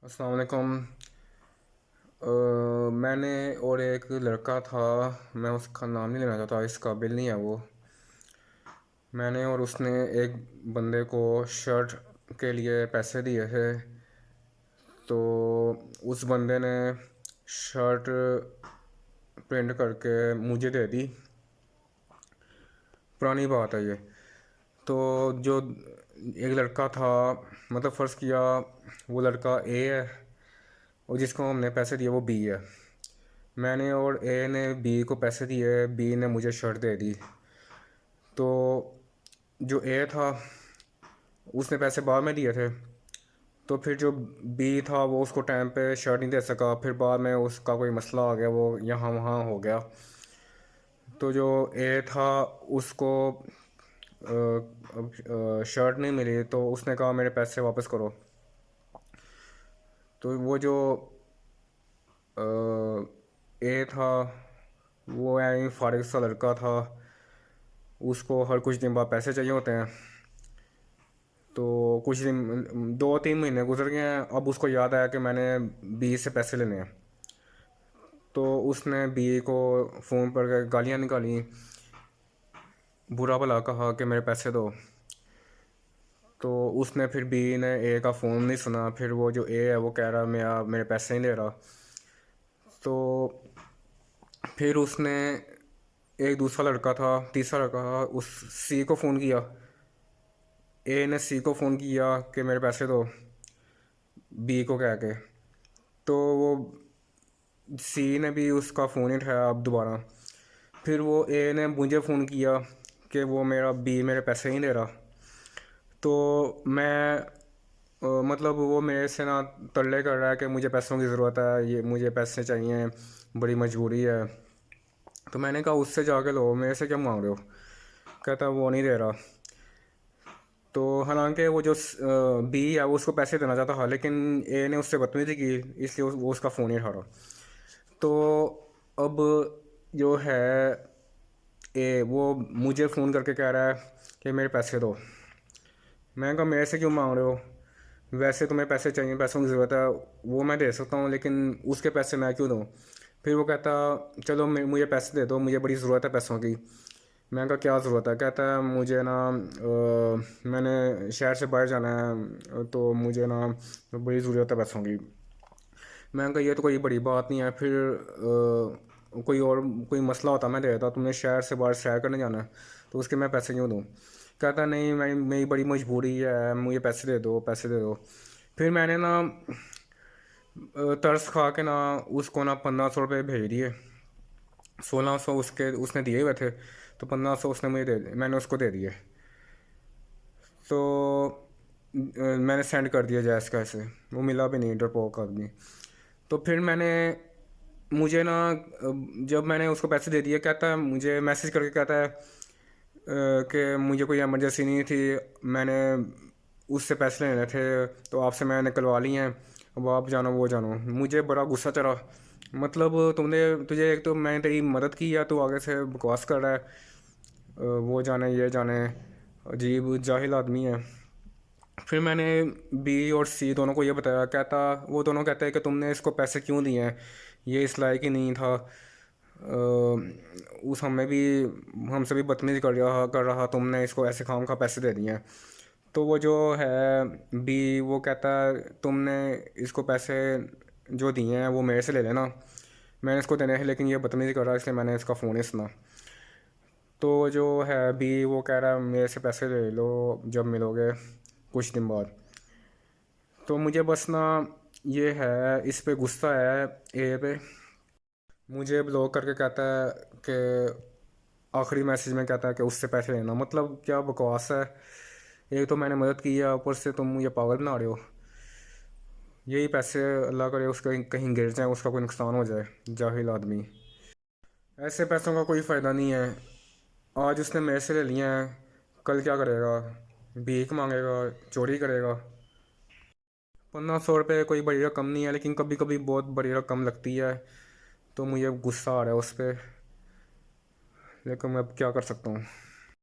अस्सलाम वालेकुम। मैंने और एक लड़का था। मैं उसका नाम नहीं लेना चाहता, इस काबिल नहीं है वो। मैंने और उसने एक बंदे को शर्ट के लिए पैसे दिए थे। तो उस बंदे ने शर्ट प्रिंट करके मुझे दे दी। पुरानी बात है ये। तो जो एक लड़का था, मतलब फ़र्ज़ किया वो लड़का ए है और जिसको हमने पैसे दिए वो बी है। मैंने और ए ने बी को पैसे दिए, बी ने मुझे शर्ट दे दी। तो जो ए था उसने पैसे बाद में दिए थे। तो फिर जो बी था वो उसको टाइम पे शर्ट नहीं दे सका, फिर बाद में उसका कोई मसला आ गया, वो यहाँ वहाँ हो गया। तो जो ए था उसको शर्ट नहीं मिली, तो उसने कहा मेरे पैसे वापस करो। तो वो जो ए था वो यानी फारिग सा लड़का था, उसको हर कुछ दिन बाद पैसे चाहिए होते हैं। तो कुछ दिन 2-3 महीने गुजर गए हैं, अब उसको याद आया कि मैंने बी से पैसे लेने हैं। तो उसने बी को फ़ोन पर गालियाँ निकाली, बुरा भला कहा कि मेरे पैसे दो। तो उसने फिर बी ने ए का फ़ोन नहीं सुना, फिर वो जो ए है वो कह रहा मेरे पैसे नहीं दे रहा। तो फिर उसने एक दूसरा लड़का था, तीसरा लड़का था, उस सी को फ़ोन किया। ए ने सी को फ़ोन किया कि मेरे पैसे दो, बी को कह के। तो वो सी ने भी उसका फ़ोन नहीं उठाया अब दोबारा। फिर वो ए ने मुझे फ़ोन किया कि वो बी मेरे पैसे नहीं दे रहा। तो मैं मतलब वो मेरे से ना तरले कर रहा है कि मुझे पैसों की ज़रूरत है, ये मुझे पैसे चाहिए, बड़ी मजबूरी है। तो मैंने कहा उससे जाके लो, मेरे से क्या मांग रहे हो। कहता वो नहीं दे रहा। तो हालांकि वो जो बी है वो उसको पैसे देना चाहता था, लेकिन ए ने उससे बदतमीज़ी की, इसलिए वो उसका फ़ोन ही उठा रहा। तो अब जो है ए वो मुझे फ़ोन करके कह रहा है कि मेरे पैसे दो। मैं कहा मेरे से क्यों मांग रहे हो, वैसे तुम्हें पैसे चाहिए, पैसों की ज़रूरत है, वो मैं दे सकता हूँ, लेकिन उसके पैसे मैं क्यों दूँ। फिर वो कहता चलो मुझे पैसे दे दो, मुझे बड़ी ज़रूरत है पैसों की। मैं कहा क्या ज़रूरत है। कहता है मुझे ना मैंने शहर से बाहर जाना है, तो मुझे ना बड़ी ज़रूरत है पैसों की। मैं कहा ये तो कोई बड़ी बात नहीं है, फिर कोई मसला होता मैं दे देता, तुमने शहर से बाहर सैर करने जाना है तो उसके मैं पैसे क्यों दूँ। कहता नहीं, मैं मेरी बड़ी मजबूरी है, मुझे पैसे दे दो, पैसे दे दो। फिर मैंने ना तरस खा के ना उसको ना 1500 रुपये भेज दिए। 1600 उसने दिए हुए थे, तो 1500 उसने मैंने उसको दे दिए। तो मैंने सेंड कर दिया जैस कैसे, वो मिला भी नहीं, डरपोक आदमी। तो फिर मुझे ना जब मैंने उसको पैसे दे दिए, कहता है मुझे मैसेज करके कहता है कि मुझे कोई इमरजेंसी नहीं थी, मैंने उससे पैसे लेने थे तो आपसे मैंने निकलवा लिए हैं, अब आप जानो वो जानो। मुझे बड़ा गुस्सा चढ़ा। मतलब तुझे एक तो मैंने तेरी मदद की है, तो आगे से बकवास कर रहा है, वो जाने ये जाने, अजीब जाहिल आदमी है। फिर मैंने बी और सी दोनों को ये बताया, वो दोनों कहते हैं कि तुमने इसको पैसे क्यों दिए हैं, ये इस लायक ही नहीं था। उस हमें भी हमसे भी बदतमीज़ी कर रहा, तुमने इसको ऐसे खाम खा पैसे दे दिए हैं। तो वो जो है बी वो कहता है तुमने इसको पैसे जो दिए हैं वो मेरे से ले लेना, मैंने इसको देने हैं, लेकिन ये बदतमीज़ी कर रहा है इसलिए मैंने इसका फ़ोन ही सुना। तो जो है बी वो कह रहा है मेरे से पैसे ले लो जब मिलोगे कुछ दिन बाद। तो मुझे बस ना ये है, इस पे गुस्सा है ए पे। मुझे ब्लॉक करके कहता है कि आखिरी मैसेज में कहता है कि उससे पैसे लेना, मतलब क्या बकवास है। एक तो मैंने मदद की है, ऊपर से तुम मुझे पागल बना रहे हो। यही पैसे अल्लाह करे उसका कहीं गिर जाए, उसका कोई नुकसान हो जाए, जाहिल आदमी। ऐसे पैसों का कोई फ़ायदा नहीं है। आज उसने मेरे से ले लिया है, कल क्या करेगा, भीख मांगेगा, चोरी करेगा। 1500 रुपये कोई बड़ी रकम नहीं है, लेकिन कभी कभी बहुत बड़ी रकम लगती है। तो मुझे गुस्सा आ रहा है उस पर, लेकिन मैं अब क्या कर सकता हूँ।